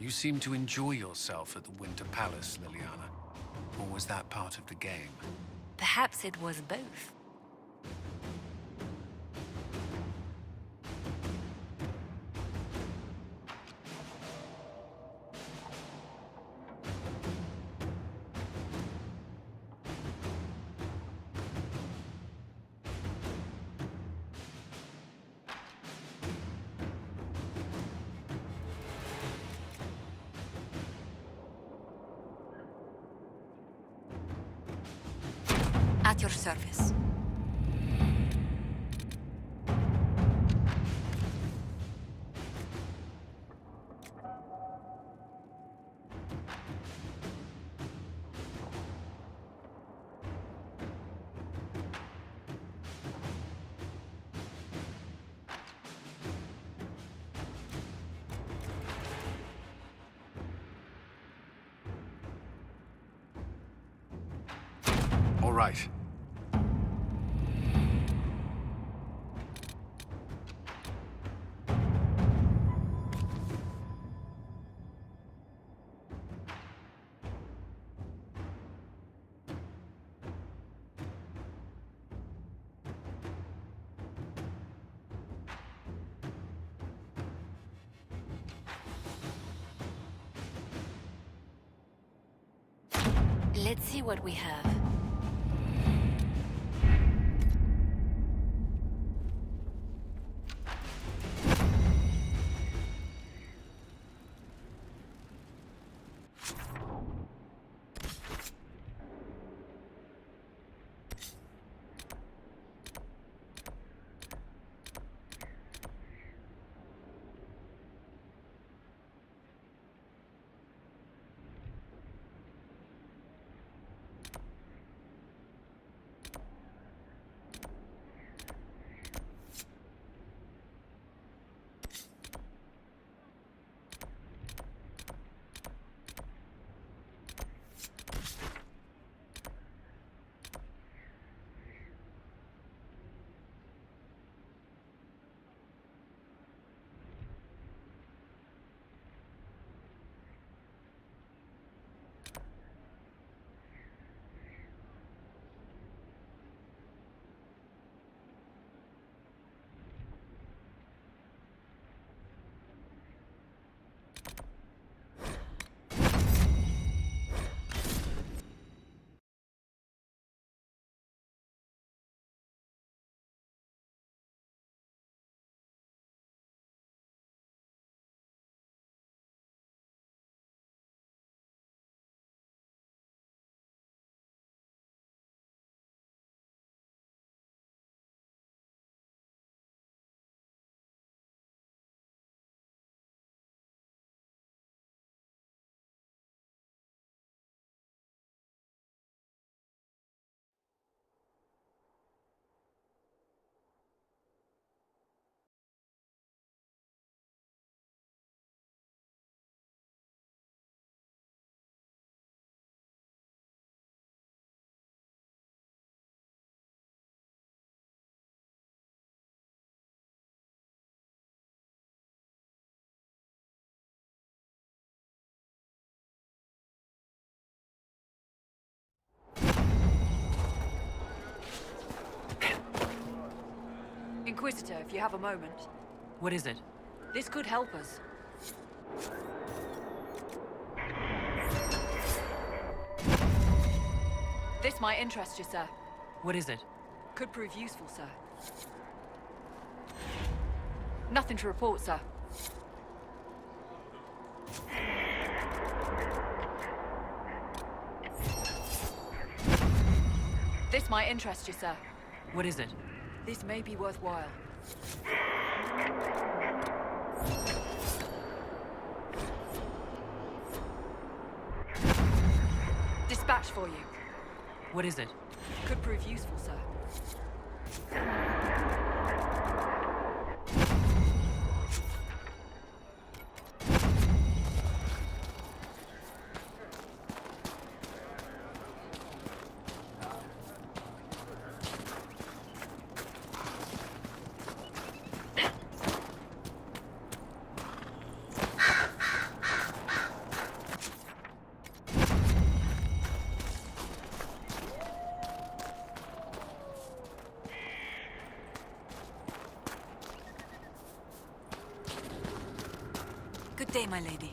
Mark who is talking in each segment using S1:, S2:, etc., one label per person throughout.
S1: You seem to enjoy yourself at the Winter Palace, Liliana. Or was that part of the game?
S2: Perhaps it was both. At your service.
S1: All right.
S2: Let's see what we have.
S3: Inquisitor, if you have a moment.
S4: What is it?
S3: This could help us. This might interest you, sir.
S4: What is it?
S3: Could prove useful, sir. Nothing to report, sir. This might interest you, sir.
S4: What is it?
S3: This may be worthwhile. Dispatch for you.
S4: What is it?
S3: Could prove useful, sir.
S2: Good day, my lady.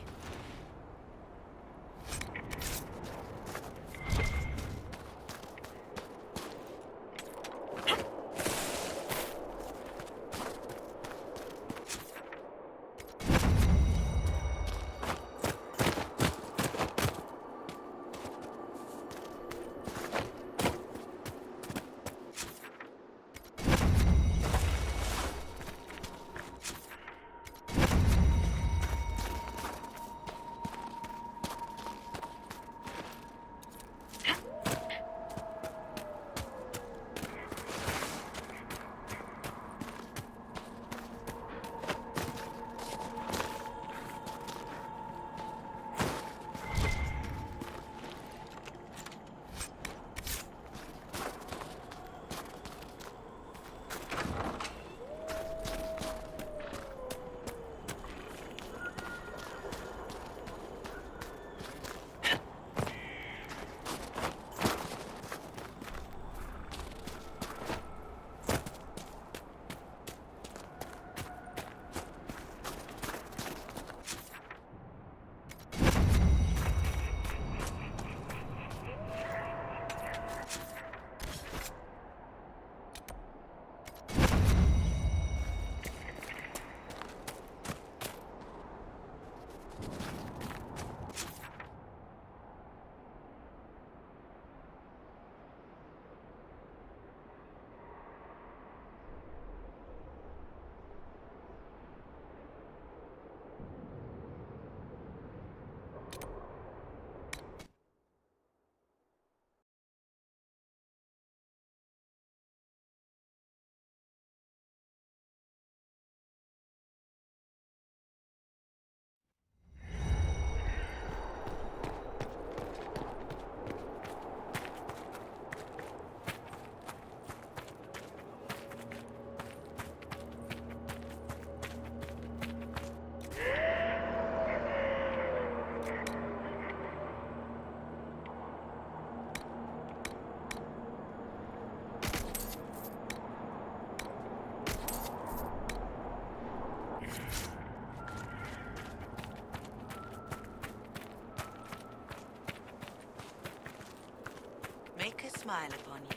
S5: Make a smile upon you.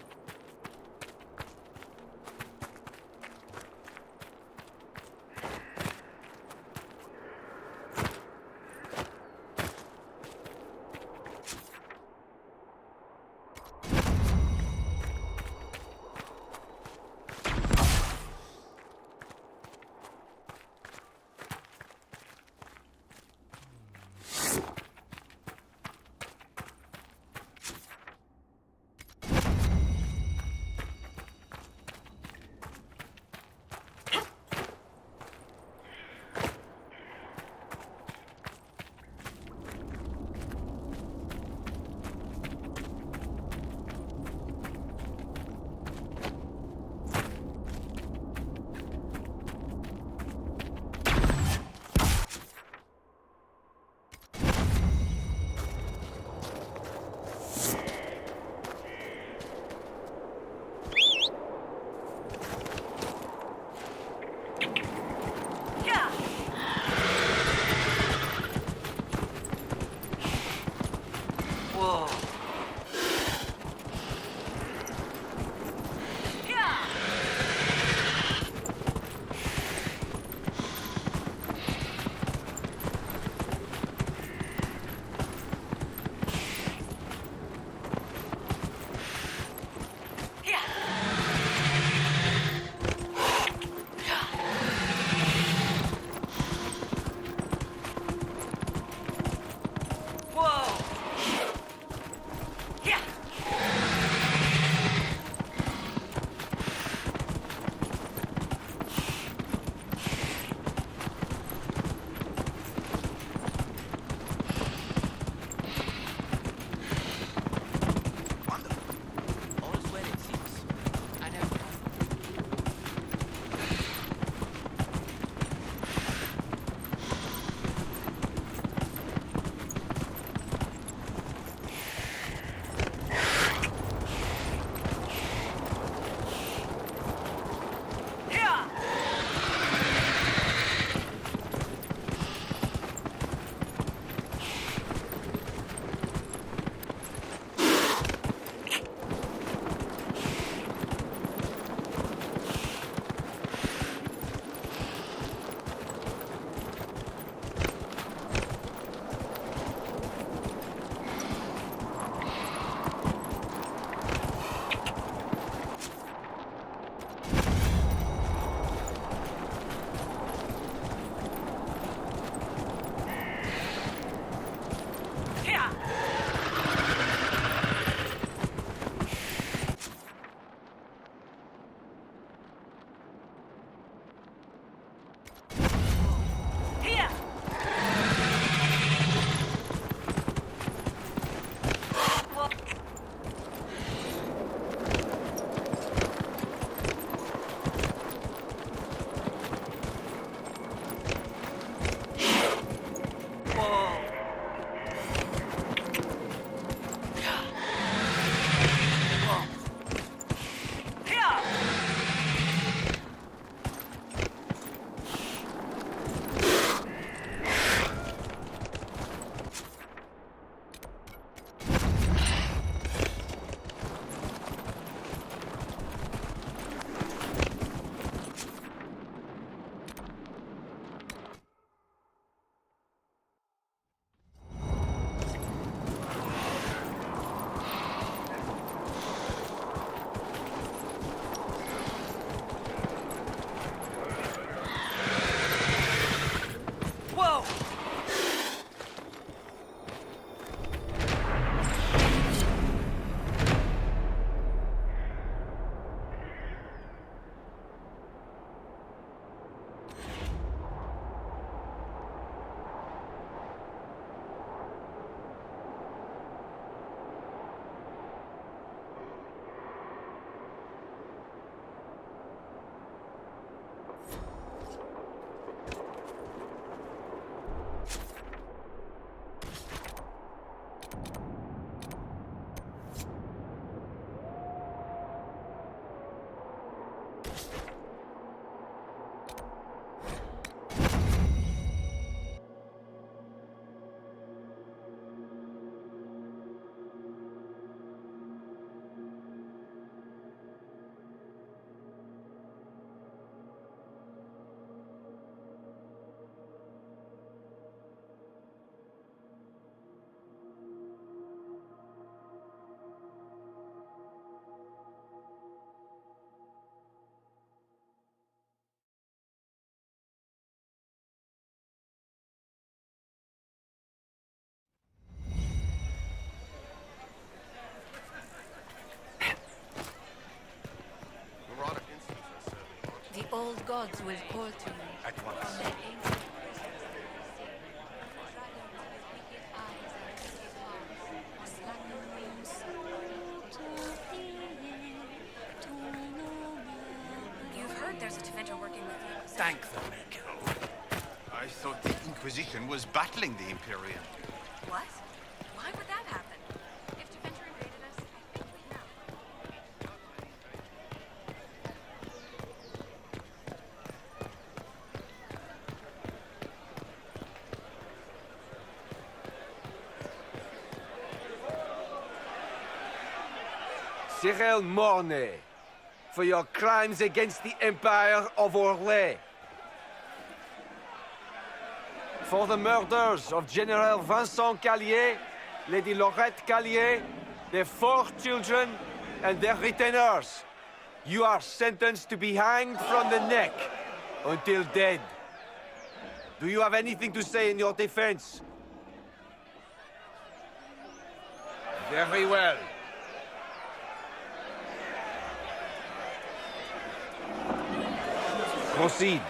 S2: gods will call to you.
S1: At once.
S2: From their ancient prisons You've heard there's a Teventer working with you.
S1: Thank the Maker.
S6: I thought the Inquisition was battling the Imperium.
S2: What? Why would that happen? If Teventer invaded us, I think we know.
S7: Cyril Mornay, for your crimes against the Empire of Orlais. For the murders of General Vincent Callier, Lady Laurette Callier, their 4 children, and their retainers. You are sentenced to be hanged from the neck until dead. Do you have anything to say in your defense? Very well. Proceed.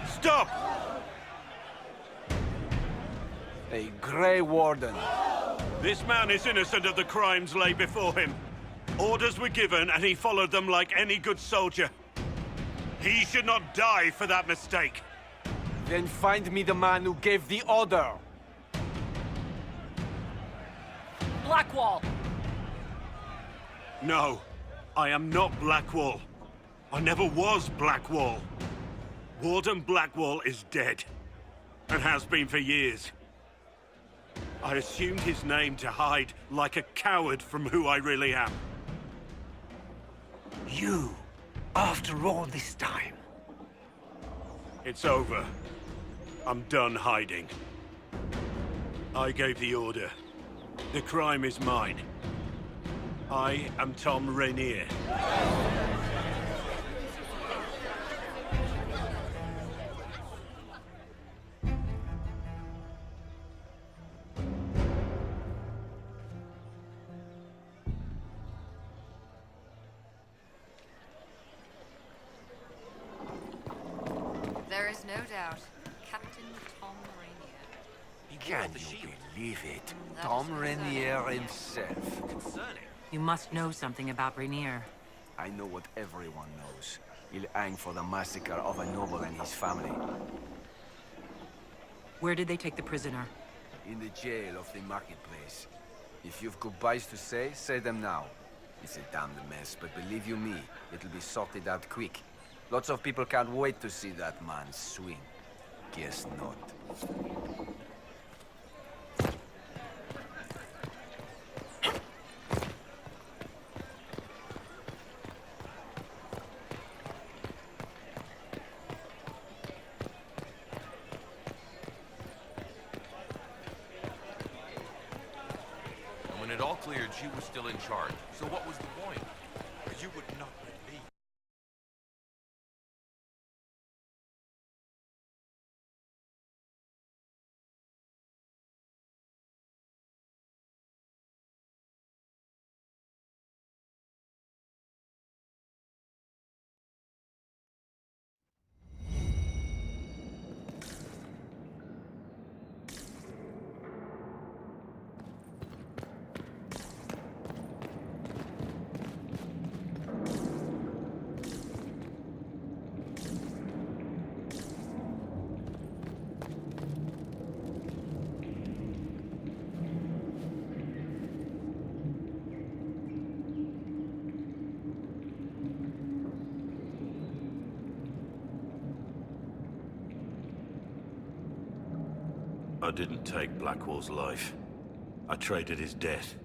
S6: Stop!
S7: A Grey Warden.
S8: This man is innocent of the crimes laid before him. Orders were given, and he followed them like any good soldier. He should not die for that mistake.
S7: Then find me the man who gave the order.
S4: Blackwall!
S8: No, I am not Blackwall. I never was Blackwall. Warden Blackwall is dead, and has been for years. I assumed his name to hide like a coward from who I really am.
S1: You, after all this time.
S8: It's over. I'm done hiding. I gave the order. The crime is mine. I am Tom Rainier.
S2: There is no doubt. Captain Tom Rainier.
S7: Can you believe it? Tom Rainier himself.
S4: You must know something about Rainier.
S7: I know what everyone knows. He'll hang for the massacre of a noble and his family.
S4: Where did they take the prisoner?
S7: In the jail of the marketplace. If you've goodbyes to say them now. It's a damned mess, but believe you me, it'll be sorted out quick. Lots of people can't wait to see that man swing. Guess not.
S9: When it all cleared, she was still in charge. So what was the point? You would not let me.
S8: I didn't take Blackwall's life. I traded his death.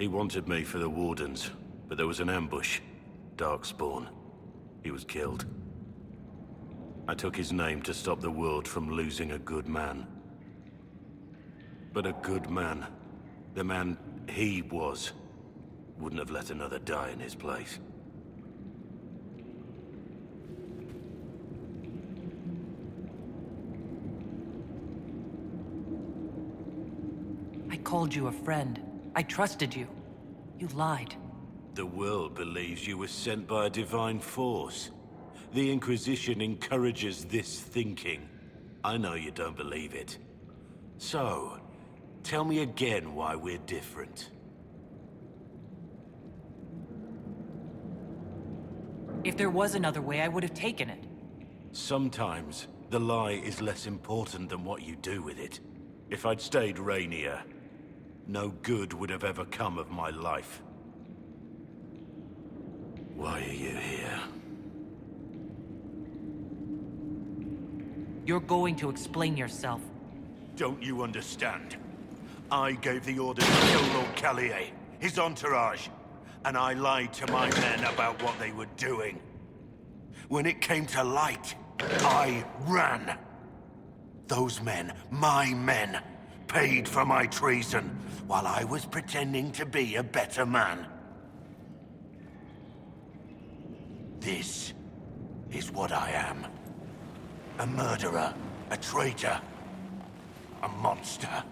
S8: He wanted me for the Wardens, but there was an ambush. Darkspawn. He was killed. I took his name to stop the world from losing a good man. But a good man, the man he was, wouldn't have let another die in his place.
S4: I called you a friend. I trusted you. You lied.
S8: The world believes you were sent by a divine force. The Inquisition encourages this thinking. I know you don't believe it. So, tell me again why we're different.
S4: If there was another way, I would have taken it.
S8: Sometimes, the lie is less important than what you do with it. If I'd stayed Rainier, no good would have ever come of my life. Why are you here?
S4: You're going to explain yourself.
S8: Don't you understand? I gave the order to kill Lord Callier, his entourage, and I lied to my men about what they were doing. When it came to light, I ran. Those men, my men, paid for my treason, while I was pretending to be a better man. This is what I am. A murderer, a traitor, a monster.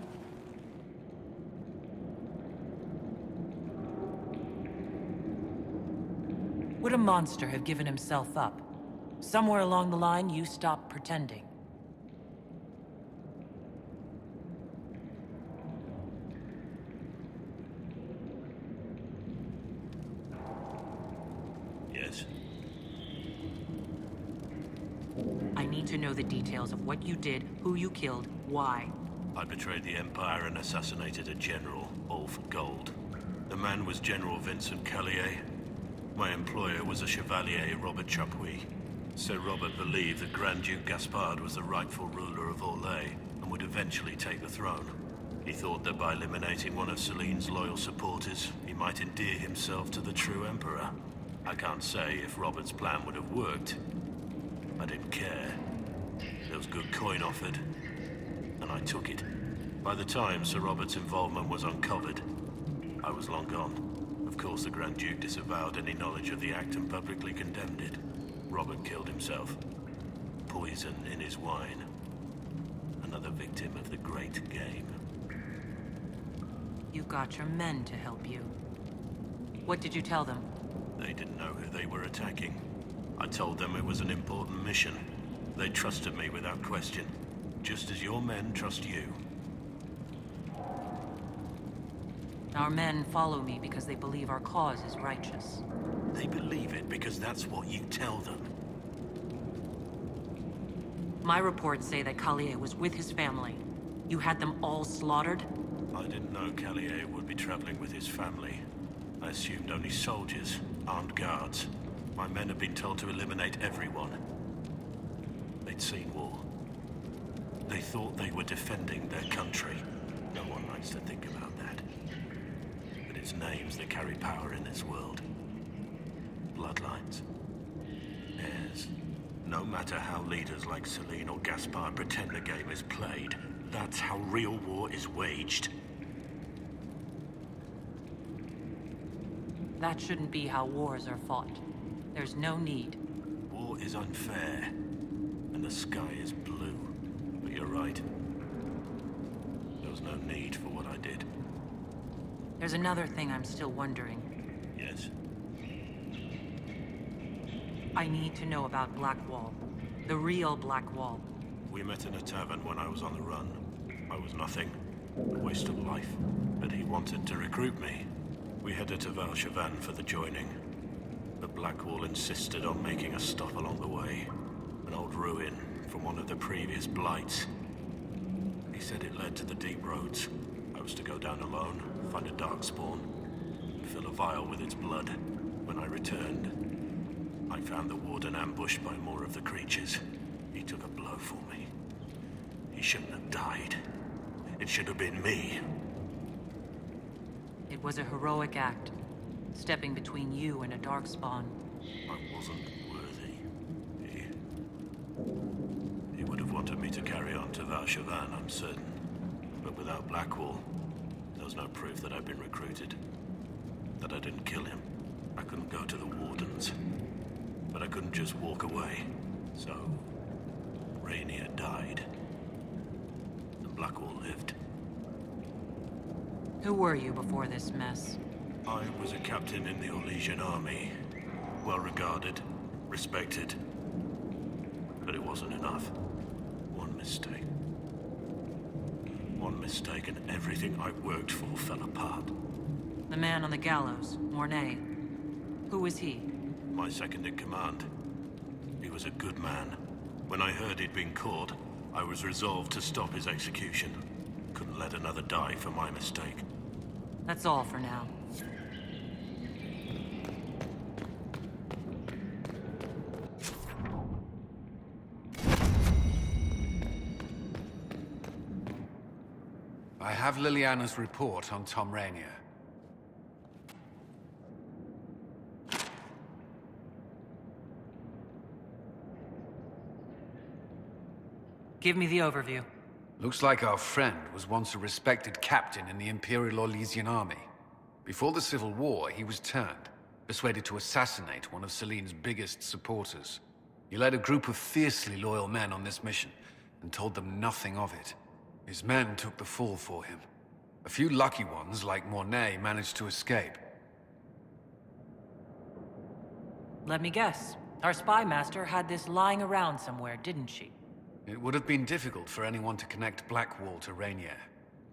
S4: Would a monster have given himself up? Somewhere along the line, you stopped pretending.
S8: Yes?
S4: I need to know the details of what you did, who you killed, why.
S8: I betrayed the Empire and assassinated a general, all for gold. The man was General Vincent Callier. My employer was a Chevalier, Robert Chapuis. Sir Robert believed that Grand Duke Gaspard was the rightful ruler of Orlais and would eventually take the throne. He thought that by eliminating one of Celine's loyal supporters, he might endear himself to the true Emperor. I can't say if Robert's plan would have worked. I didn't care. There was good coin offered, and I took it. By the time Sir Robert's involvement was uncovered, I was long gone. Of course, the Grand Duke disavowed any knowledge of the act and publicly condemned it. Robert killed himself. Poison in his wine. Another victim of the great game.
S4: You got your men to help you. What did you tell them?
S8: They didn't know who they were attacking. I told them it was an important mission. They trusted me without question. Just as your men trust you.
S4: Our men follow me because they believe our cause is righteous.
S8: They believe it because that's what you tell them.
S4: My reports say that Callier was with his family. You had them all slaughtered?
S8: I didn't know Callier would be traveling with his family. I assumed only soldiers, armed guards. My men had been told to eliminate everyone. They'd seen war. They thought they were defending their country. No one likes to think about that. But it's names that carry power in this world. Bloodlines. Heirs. No matter how leaders like Celine or Gaspard pretend the game is played, that's how real war is waged.
S4: That shouldn't be how wars are fought. There's no need.
S8: War is unfair, and the sky is blue. But you're right. There was no need for what I did.
S4: There's another thing I'm still wondering.
S8: Yes?
S4: I need to know about Blackwall. The real Blackwall.
S8: We met in a tavern when I was on the run. I was nothing. A waste of life. But he wanted to recruit me. We headed to Valchavan for the joining. But Blackwall insisted on making a stop along the way. An old ruin from one of the previous blights. He said it led to the deep roads. I was to go down alone, find a darkspawn, and fill a vial with its blood. When I returned, I found the warden ambushed by more of the creatures. He took a blow for me. He shouldn't have died. It should have been me.
S4: It was a heroic act, stepping between you and a darkspawn.
S8: I wasn't worthy. He would have wanted me to carry on to Valchavan, I'm certain. But without Blackwall, there was no proof that I'd been recruited. That I didn't kill him. I couldn't go to the wardens. But I couldn't just walk away. So, Rainier died. And Blackwall lived.
S4: Who were you before this mess?
S8: I was a captain in the Orlesian army. Well regarded, respected. But it wasn't enough. One mistake. One mistake and everything I worked for fell apart.
S4: The man on the gallows, Mornay. Who was he?
S8: My second in command. He was a good man. When I heard he'd been caught, I was resolved to stop his execution. Couldn't let another die for my mistake.
S4: That's all for now.
S1: I have Liliana's report on Tom Rainier.
S4: Give me the overview.
S1: Looks like our friend was once a respected captain in the Imperial Orlesian army. Before the Civil War, he was turned, persuaded to assassinate one of Celine's biggest supporters. He led a group of fiercely loyal men on this mission, and told them nothing of it. His men took the fall for him. A few lucky ones, like Mornay, managed to escape.
S4: Let me guess. Our spy master had this lying around somewhere, didn't she?
S1: It would have been difficult for anyone to connect Blackwall to Rainier.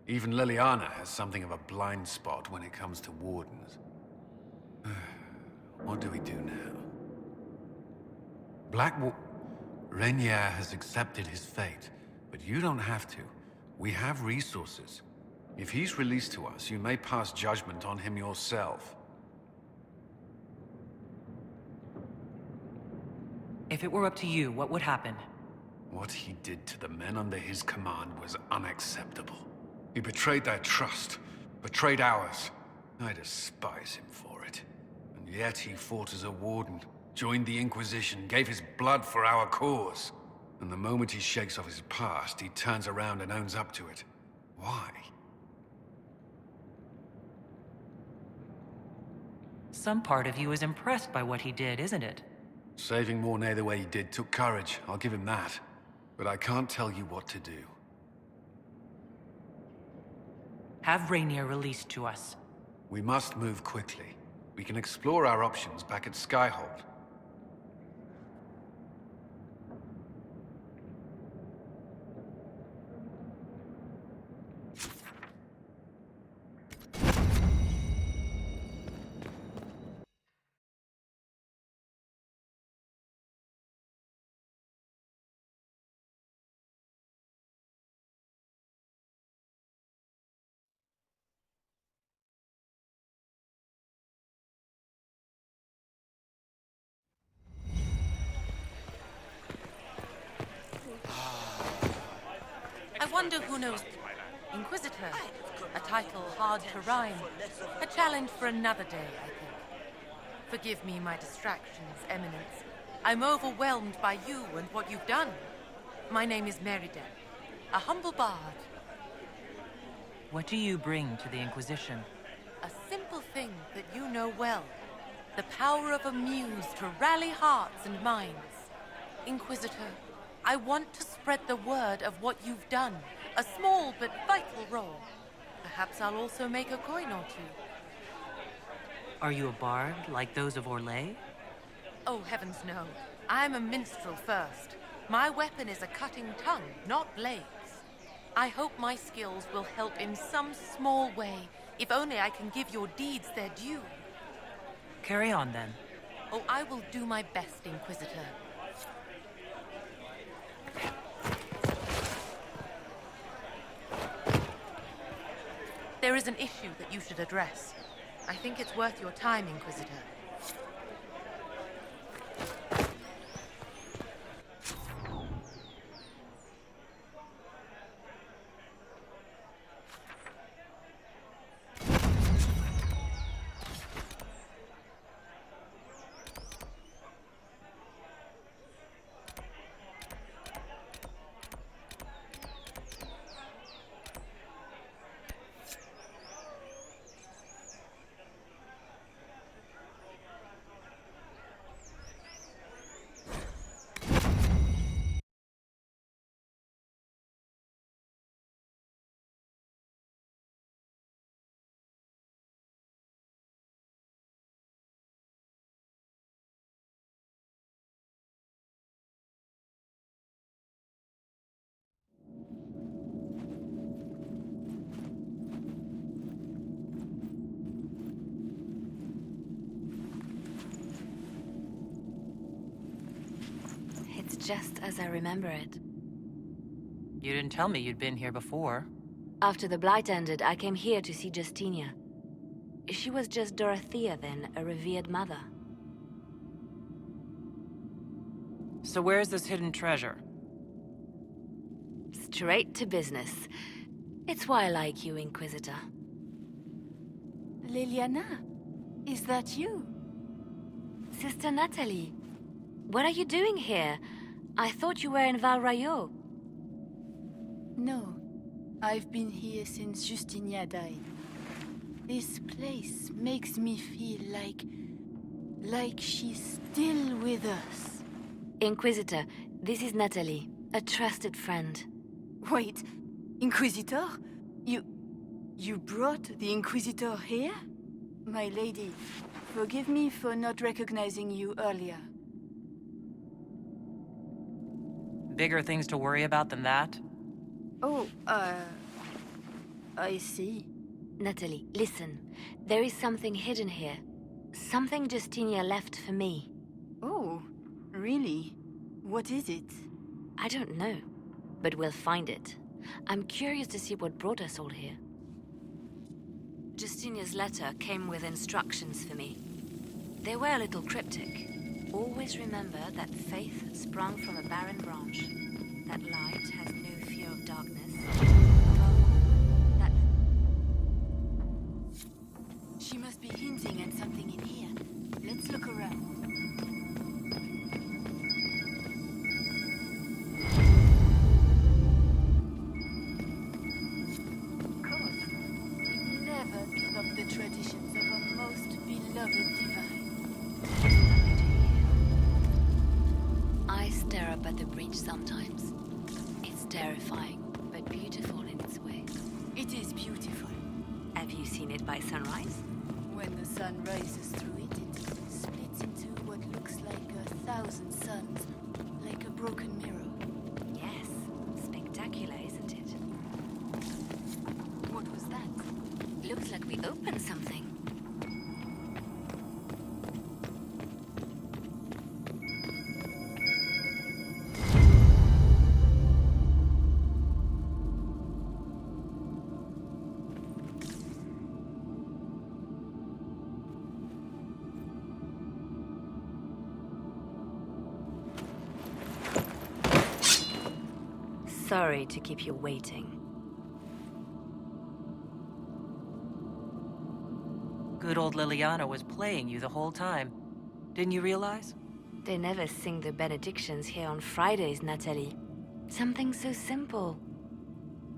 S1: Even Liliana has something of a blind spot when it comes to wardens. What do we do now? Blackwall... Rainier has accepted his fate, but you don't have to. We have resources. If he's released to us, you may pass judgment on him yourself.
S4: If it were up to you, what would happen?
S1: What he did to the men under his command was unacceptable. He betrayed their trust, betrayed ours. I despise him for it. And yet he fought as a warden, joined the Inquisition, gave his blood for our cause. And the moment he shakes off his past, he turns around and owns up to it. Why?
S4: Some part of you is impressed by what he did, isn't it?
S1: Saving Mornay the way he did took courage, I'll give him that. But I can't tell you what to do.
S4: Have Rainier released to us.
S1: We must move quickly. We can explore our options back at Skyhold.
S5: I wonder who knows. Inquisitor. A title hard to rhyme. A challenge for another day, I think. Forgive me my distractions, Eminence. I'm overwhelmed by you and what you've done. My name is Merida, a humble bard.
S4: What do you bring to the Inquisition?
S5: A simple thing that you know well. The power of a muse to rally hearts and minds. Inquisitor, I want to spread the word of what you've done. A small but vital role. Perhaps I'll also make a coin or two.
S4: Are you a bard like those of Orlais?
S5: Oh, heavens no. I'm a minstrel first. My weapon is a cutting tongue, not blades. I hope my skills will help in some small way, if only I can give your deeds their due.
S4: Carry on, then.
S5: Oh, I will do my best, Inquisitor. There is an issue that you should address. I think it's worth your time, Inquisitor.
S10: just as I remember it.
S4: You didn't tell me you'd been here before.
S10: After the Blight ended, I came here to see Justinia. She was just Dorothea then, a revered mother.
S4: So where's this hidden treasure?
S10: Straight to business. It's why I like you, Inquisitor.
S3: Liliana, is that you?
S10: Sister Natalie, what are you doing here? I thought you were in Val Rayo.
S3: No, I've been here since Justinia died. This place makes me feel like she's still with us.
S10: Inquisitor, this is Natalie, a trusted friend.
S3: Wait, Inquisitor? You brought the Inquisitor here? My lady, forgive me for not recognizing you earlier.
S4: Bigger things to worry about than that?
S3: Oh, I see.
S10: Natalie, listen. There is something hidden here. Something Justinia left for me.
S3: Oh, really? What is it?
S10: I don't know, but we'll find it. I'm curious to see what brought us all here. Justinia's letter came with instructions for me. They were a little cryptic. Always remember that faith sprung from a barren branch. That light has no fear of darkness. That...
S3: She must be hinting at something in here. Let's look around. Of course, we'd never give up the traditions of our most beloved divine.
S10: I stare up at the breach sometimes. It's terrifying, but beautiful in its way.
S3: It is beautiful.
S10: Have you seen it by sunrise?
S3: When the sun rises through it, it splits into what looks like 1,000 suns, like a broken mirror.
S10: Yes. Spectacular, isn't it?
S3: What was that?
S10: Looks like we opened something. Sorry to keep you waiting.
S4: Good old Liliana was playing you the whole time. Didn't you realize?
S10: They never sing the benedictions here on Fridays, Natalie. Something so simple.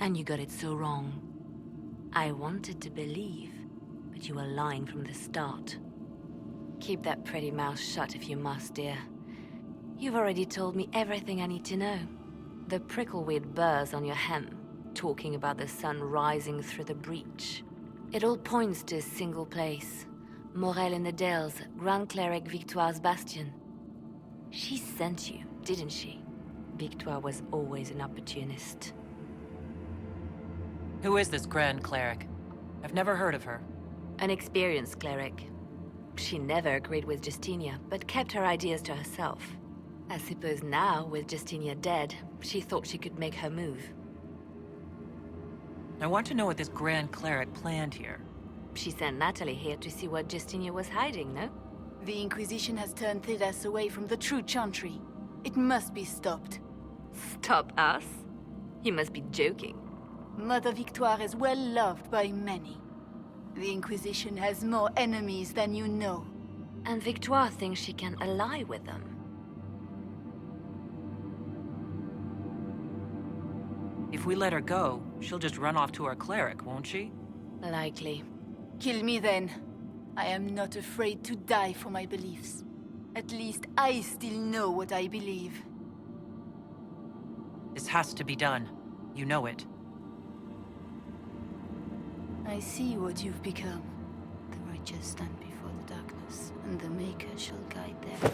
S10: And you got it so wrong. I wanted to believe, but you were lying from the start. Keep that pretty mouth shut if you must, dear. You've already told me everything I need to know. The prickleweed burrs on your hem, talking about the sun rising through the breach. It all points to a single place. Morel in the Dales, Grand Cleric Victoire's bastion. She sent you, didn't she? Victoire was always an opportunist.
S4: Who is this Grand Cleric? I've never heard of her.
S10: An experienced cleric. She never agreed with Justinia, but kept her ideas to herself. I suppose now, with Justinia dead, she thought she could make her move.
S4: I want to know what this Grand Cleric planned here.
S10: She sent Natalie here to see what Justinia was hiding, no?
S3: The Inquisition has turned Thedas away from the true chantry. It must be stopped.
S10: Stop us? You must be joking.
S3: Mother Victoire is well loved by many. The Inquisition has more enemies than you know.
S10: And Victoire thinks she can ally with them.
S4: If we let her go, she'll just run off to her cleric, won't she?
S10: Likely.
S3: Kill me then. I am not afraid to die for my beliefs. At least I still know what I believe.
S4: This has to be done. You know it.
S3: I see what you've become. The righteous stand before the darkness, and the Maker shall guide them.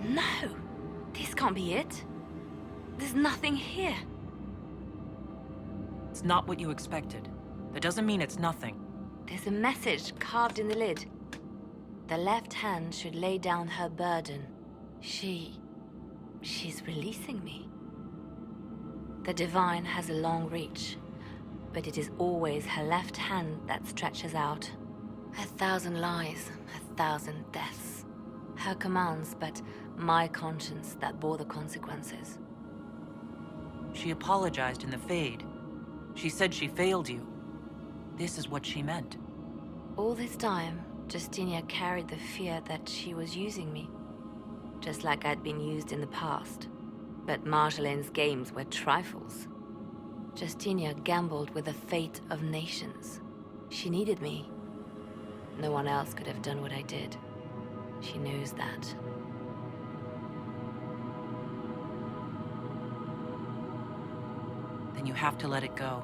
S10: No! This can't be it. There's nothing here.
S4: It's not what you expected. That doesn't mean it's nothing.
S10: There's a message carved in the lid. The left hand should lay down her burden. She's releasing me. The divine has a long reach, but it is always her left hand that stretches out. 1,000 lies, 1,000 deaths. Her commands, but my conscience that bore the consequences.
S4: She apologized in the Fade. She said she failed you. This is what she meant.
S10: All this time, Justinia carried the fear that she was using me. Just like I'd been used in the past. But Marjolaine's games were trifles. Justinia gambled with the fate of nations. She needed me. No one else could have done what I did. She knows that.
S4: Then you have to let it go.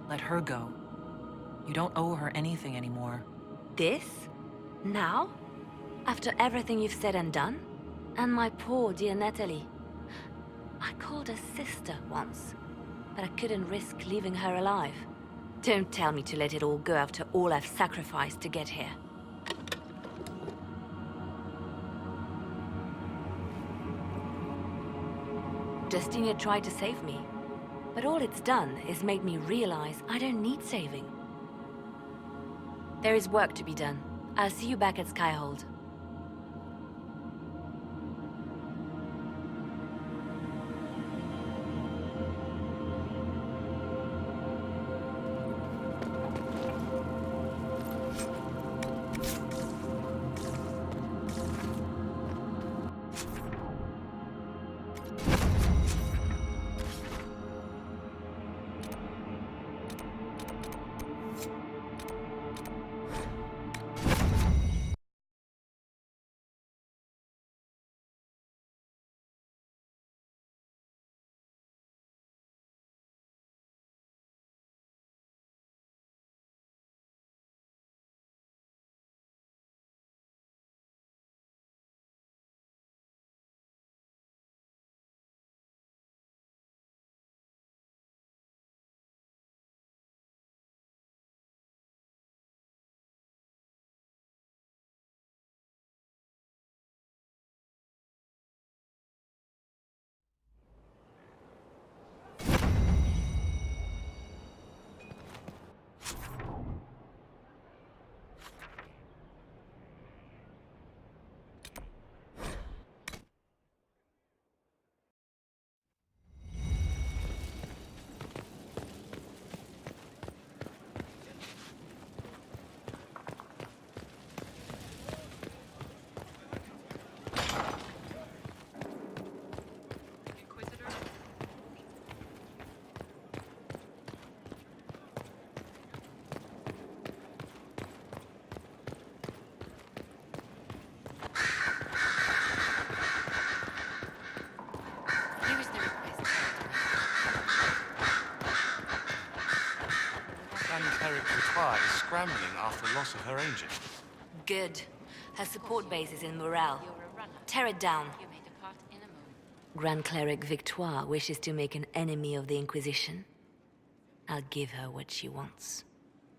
S4: Let her go. You don't owe her anything anymore.
S10: This? Now? After everything you've said and done? And my poor dear Natalie. I called her sister once, but I couldn't risk leaving her alive. Don't tell me to let it all go after all I've sacrificed to get here. Justinia tried to save me, but all it's done is made me realize I don't need saving. There is work to be done. I'll see you back at Skyhold.
S11: Is scrambling after the loss of her angel.
S10: Good. Her support base is in Morale. Tear it down. Grand Cleric Victoire wishes to make an enemy of the Inquisition. I'll give her what she wants.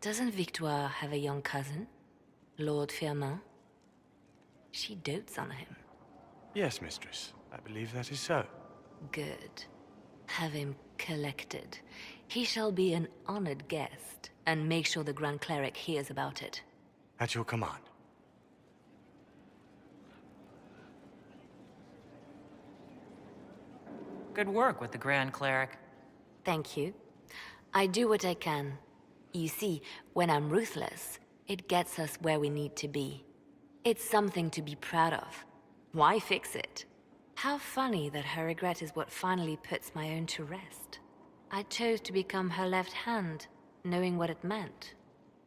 S10: Doesn't Victoire have a young cousin? Lord Firmin? She dotes on him.
S11: Yes, mistress. I believe that is so.
S10: Good. Have him collected. He shall be an honored guest, and make sure the Grand Cleric hears about it.
S11: At your command.
S4: Good work with the Grand Cleric.
S10: Thank you. I do what I can. You see, when I'm ruthless, it gets us where we need to be. It's something to be proud of. Why fix it? How funny that her regret is what finally puts my own to rest. I chose to become her left hand, knowing what it meant.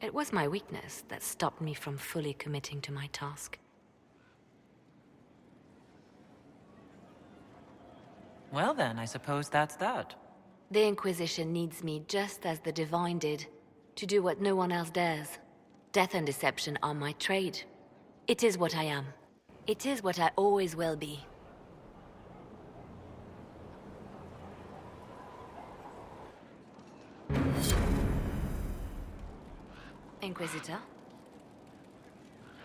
S10: It was my weakness that stopped me from fully committing to my task.
S4: Well then, I suppose that's that.
S10: The Inquisition needs me just as the Divine did, to do what no one else dares. Death and deception are my trade. It is what I am. It is what I always will be. Inquisitor,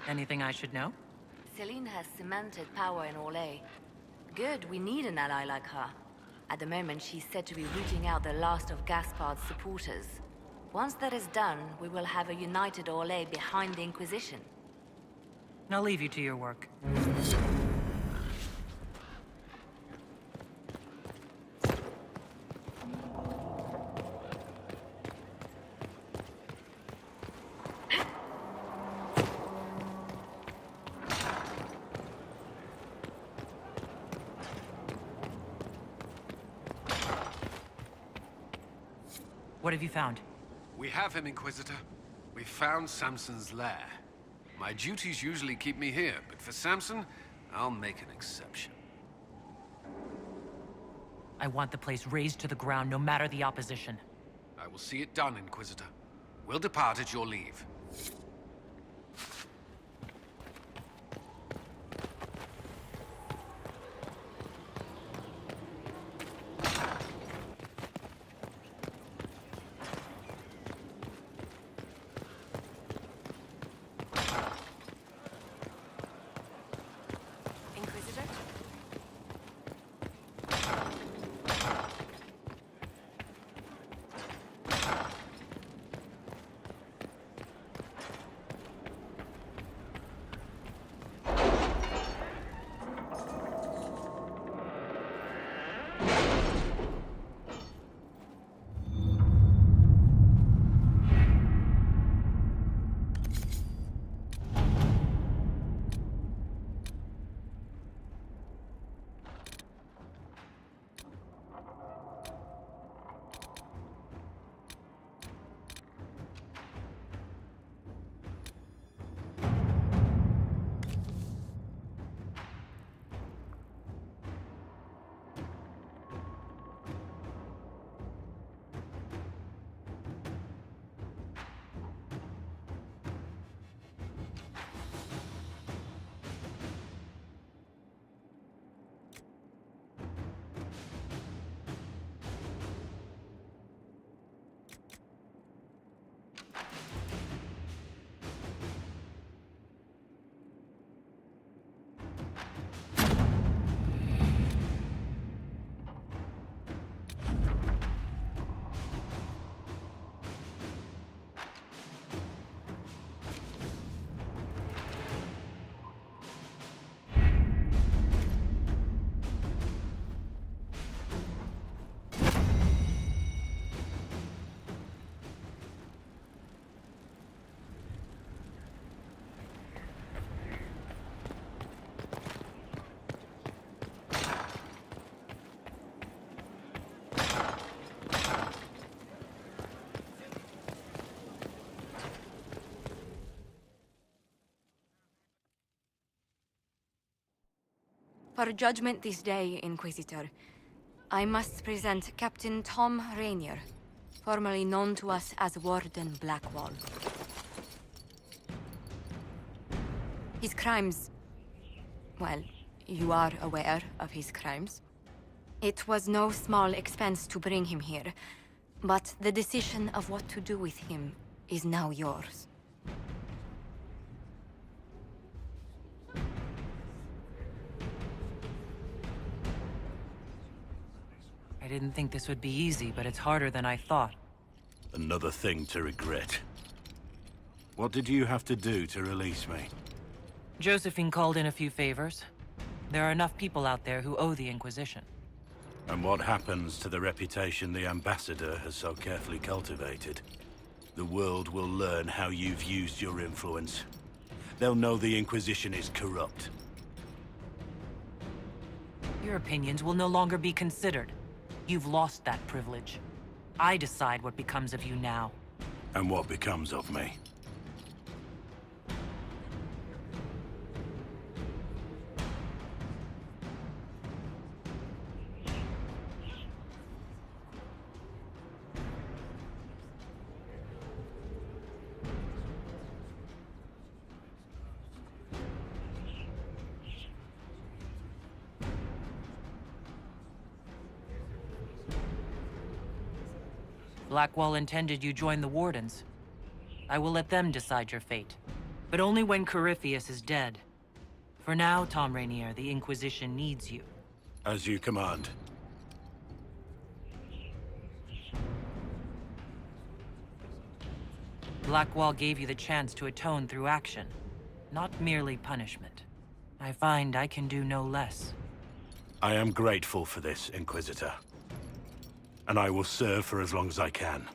S4: Anything I should know?
S10: Celine has cemented power in Orlais. Good, we need an ally like her. At the moment, she's said to be rooting out the last of Gaspard's supporters. Once that is done, we will have a united Orlais behind the Inquisition.
S4: I'll leave you to your work. What have you found?
S1: We have him, Inquisitor. We found Samson's lair. My duties usually keep me here, but for Samson, I'll make an exception.
S4: I want the place razed to the ground, no matter the opposition.
S1: I will see it done, Inquisitor. We'll depart at your leave.
S2: Inquisitor?
S10: For judgment this day, Inquisitor, I must present Captain Tom Rainier, formerly known to us as Warden Blackwall. His crimes... well, you are aware of his crimes. It was no small expense to bring him here, but the decision of what to do with him is now yours.
S4: I didn't think this would be easy, but it's harder than I thought.
S8: Another thing to regret. What did you have to do to release me?
S4: Josephine called in a few favors. There are enough people out there who owe the Inquisition.
S8: And what happens to the reputation the Ambassador has so carefully cultivated? The world will learn how you've used your influence. They'll know the Inquisition is corrupt.
S4: Your opinions will no longer be considered. You've lost that privilege. I decide what becomes of you now.
S8: And what becomes of me?
S4: Blackwall intended you join the Wardens. I will let them decide your fate. But only when Corypheus is dead. For now, Tom Rainier, the Inquisition needs you.
S8: As you command.
S4: Blackwall gave you the chance to atone through action, not merely punishment. I find I can do no less.
S8: I am grateful for this, Inquisitor. And I will serve for as long as I can.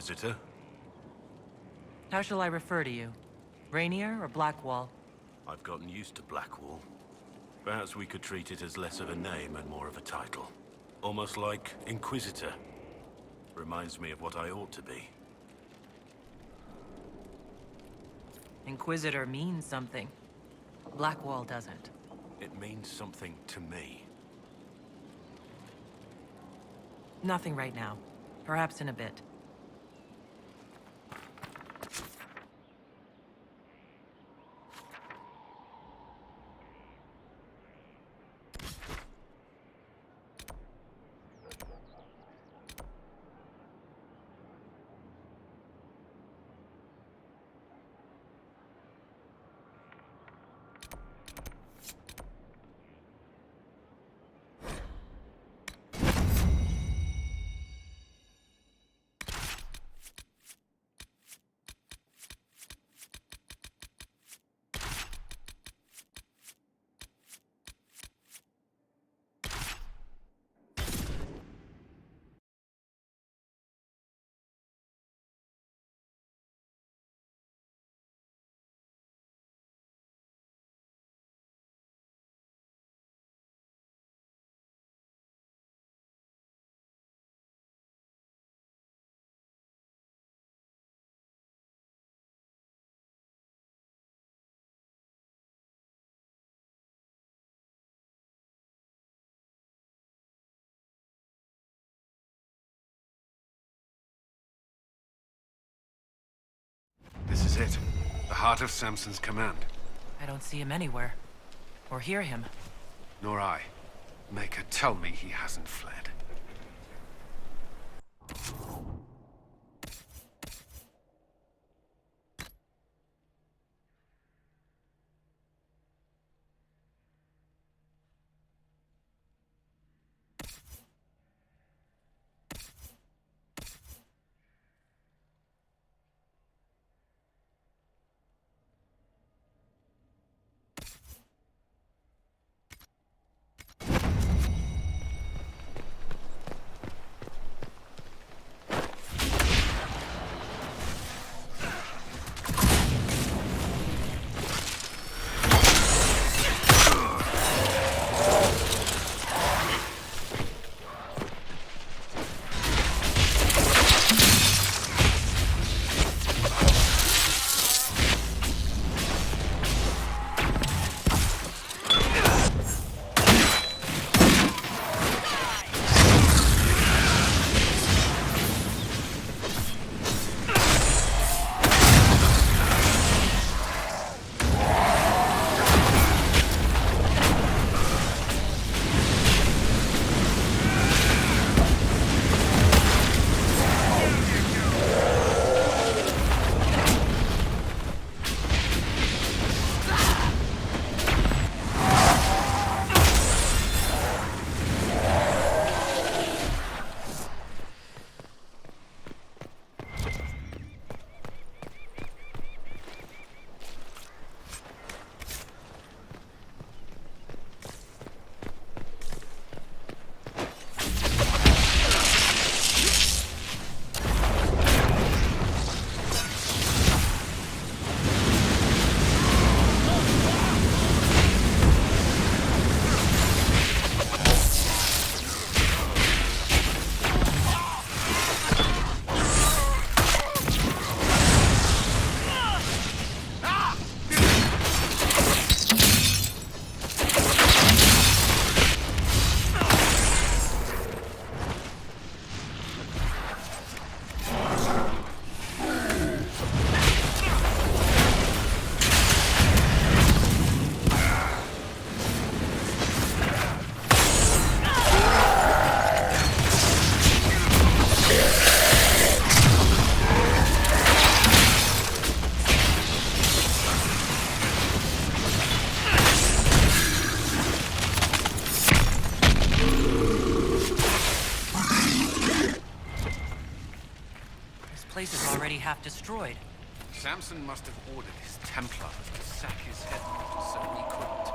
S8: Inquisitor?
S4: How shall I refer to you? Rainier or Blackwall?
S8: I've gotten used to Blackwall. Perhaps we could treat it as less of a name and more of a title. Almost like Inquisitor. Reminds me of what I ought to be.
S4: Inquisitor means something. Blackwall doesn't.
S8: It means something to me.
S4: Nothing right now. Perhaps in a bit.
S1: This is it. The heart of Samson's command.
S4: I don't see him anywhere. Or hear him.
S1: Nor I. Maker, tell me he hasn't fled.
S4: already half destroyed.
S1: Samson must have ordered his Templars to sack his headquarters so we couldn't.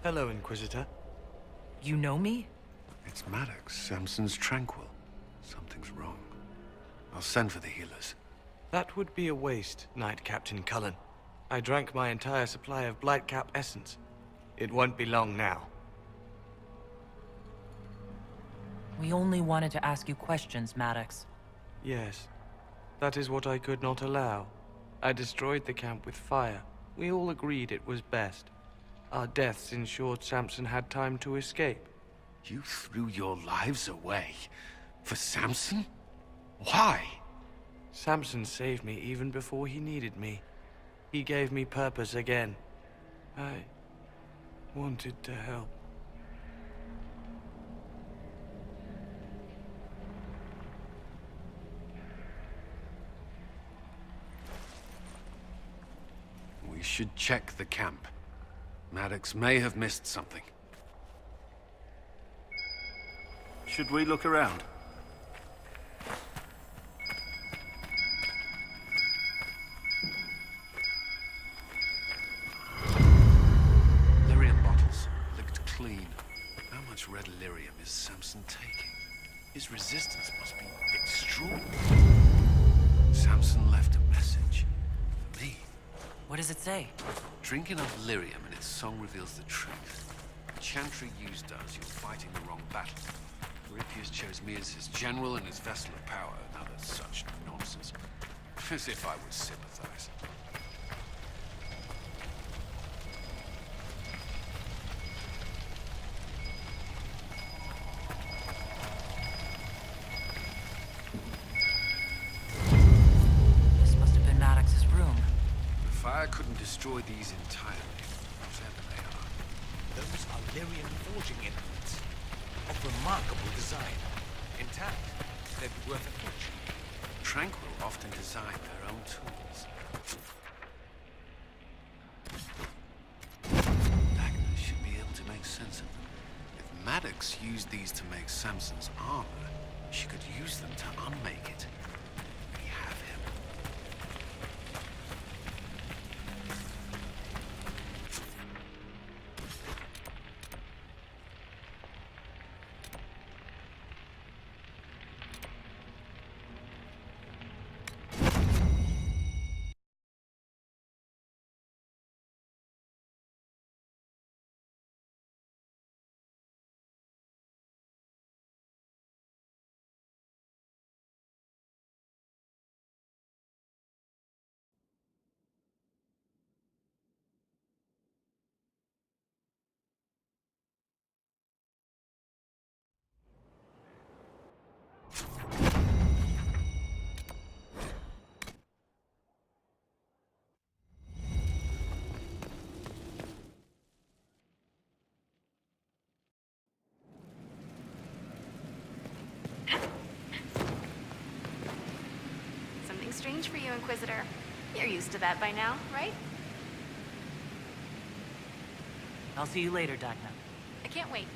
S11: Hello, Inquisitor.
S4: You know me?
S1: It's Maddox, Samson's Tranquil. Something's wrong. I'll send for the healers.
S11: That would be a waste, Knight Captain Cullen. I drank my entire supply of Blightcap essence. It won't be long now.
S4: We only wanted to ask you questions, Maddox.
S11: Yes. That is what I could not allow. I destroyed the camp with fire. We all agreed it was best. Our deaths ensured Samson had time to escape.
S1: You threw your lives away? For Samson? Why?
S11: Samson saved me even before he needed me. He gave me purpose again. I wanted to help.
S1: We should check the camp. Maddox may have missed something.
S8: Should we look around?
S1: Lyrium bottles. Looked clean. How much red lyrium is Samson taking? His resistance must be extraordinary. Samson left a message. For me.
S4: What does it say?
S1: Drink enough lyrium and its song reveals the truth. The chantry used does, you're fighting the wrong battle. Ripius chose me as his general and his vessel of power, and other such nonsense. As if I would sympathize.
S4: This must have been
S1: couldn't destroy these entirely, whatever they are.
S12: Those are Lyrian forging implements. Of remarkable design. Intact, they'd be worth a fortune.
S1: Tranquil often design their own tools. Dagna should be able to make sense of them. If Maddox used these to make Samson's armor, she could use them to unmake it. We have him.
S2: Something strange for you, Inquisitor. You're used to that by now, right?
S4: I'll see you later, Dagna.
S2: I can't wait.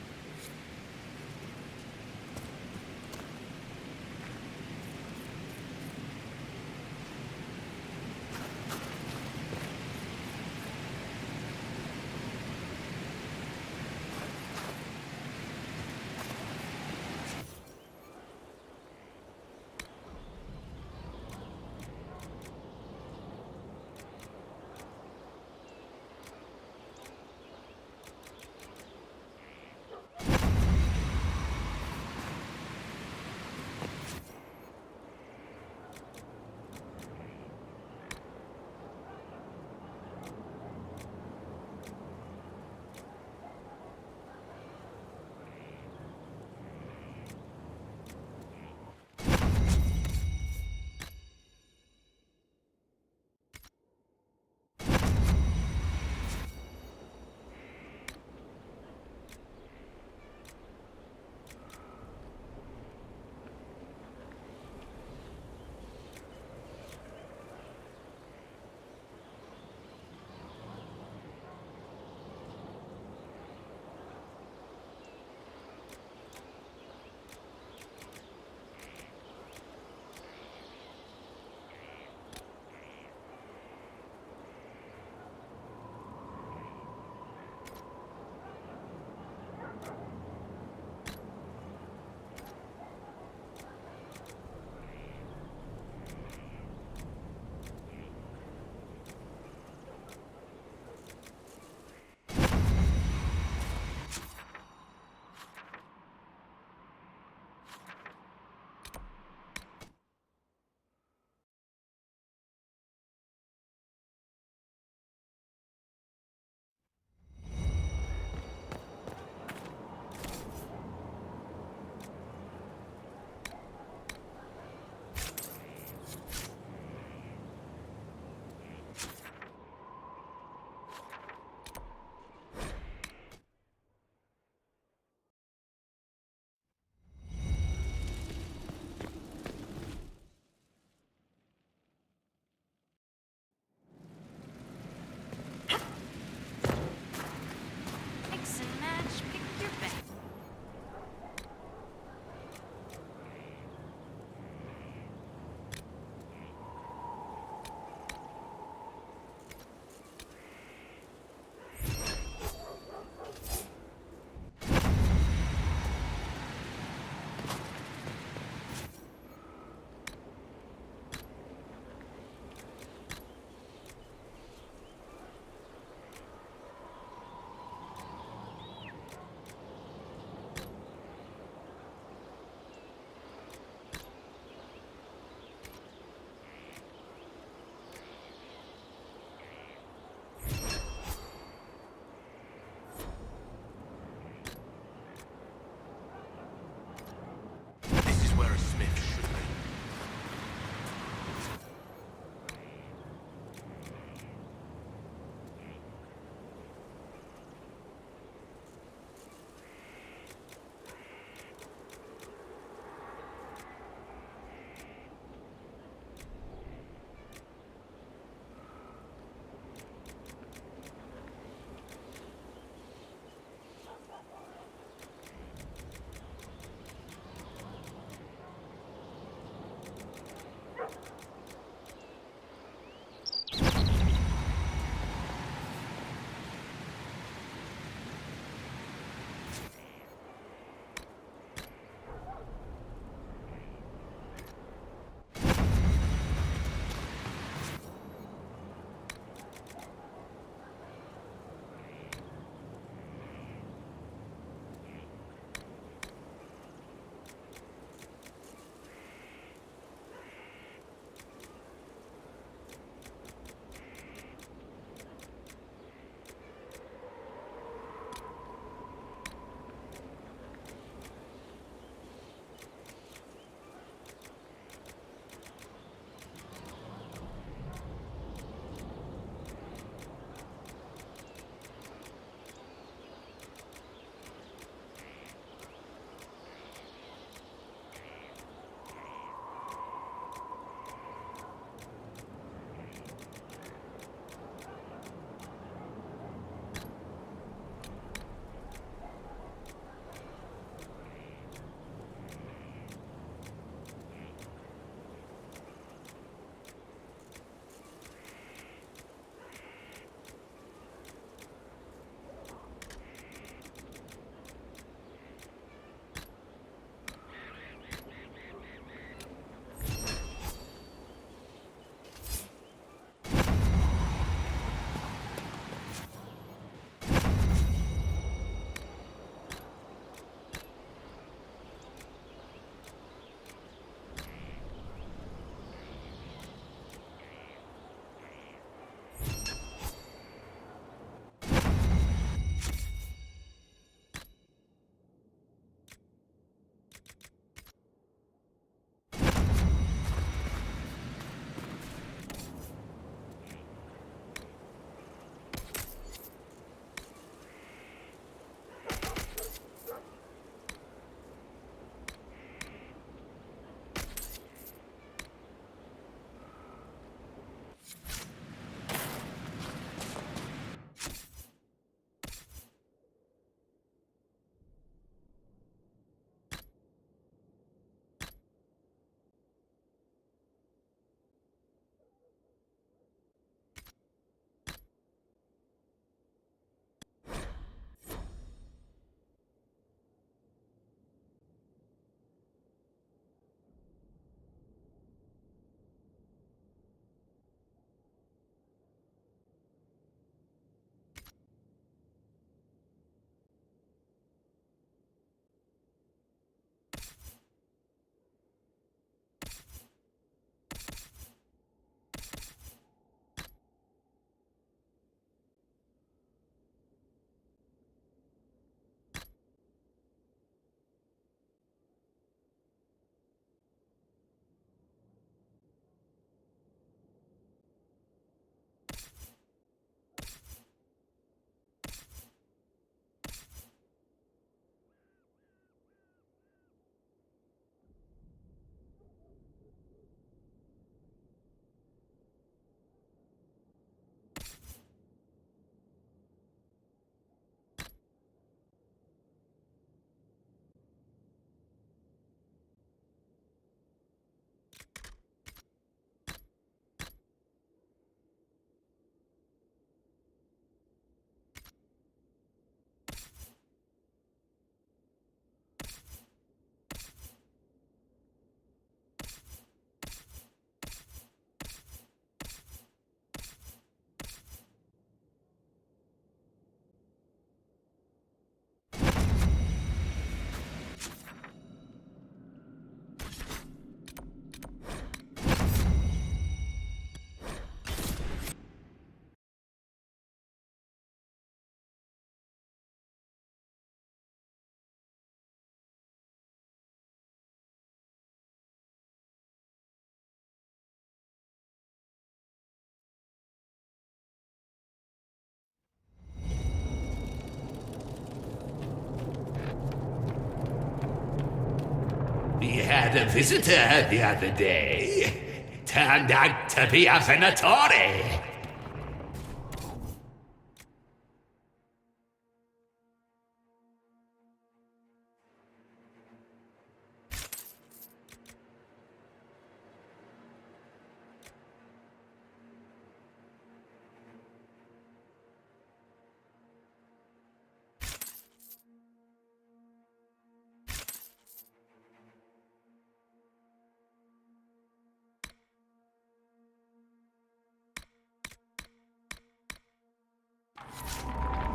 S13: had a visitor the other day. Turned out to be a Venatori.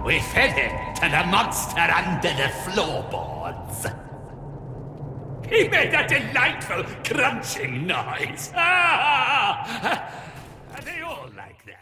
S13: We fed him to the monster under the floorboards. He made a delightful crunching noise. Ah! Are they all like that?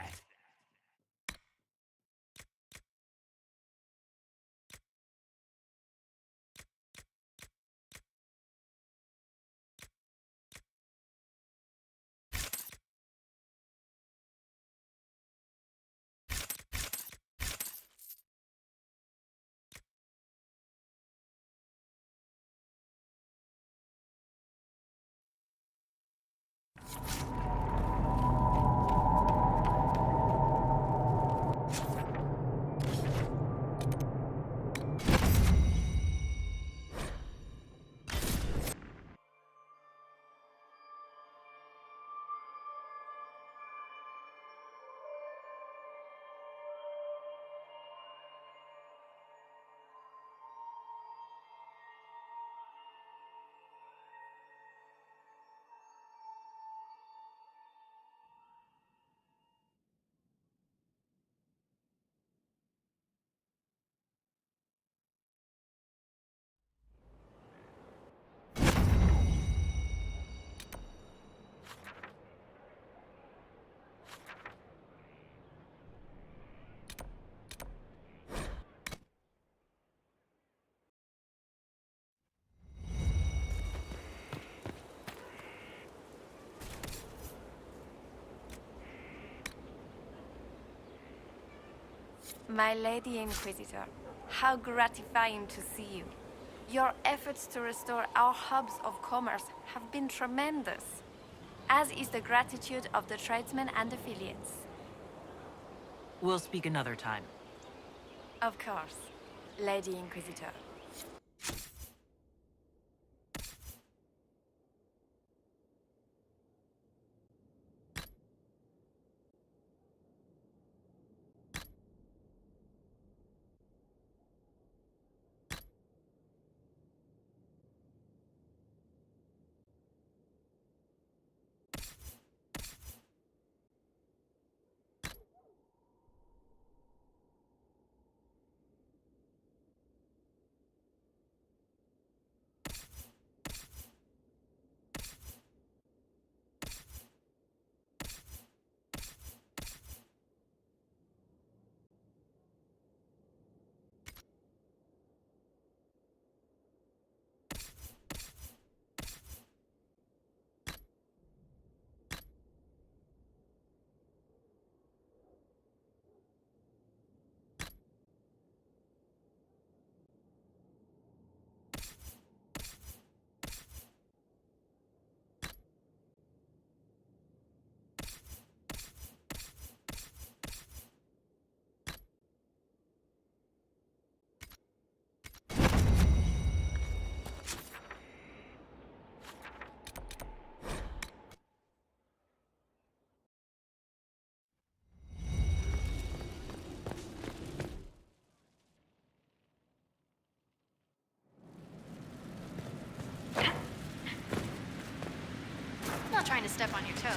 S2: My Lady Inquisitor, how gratifying to see you. Your efforts to restore our hubs of commerce have been tremendous, as is the gratitude of the tradesmen and affiliates.
S4: We'll speak another time.
S2: Of course, Lady Inquisitor.
S14: Not trying to step on your toes.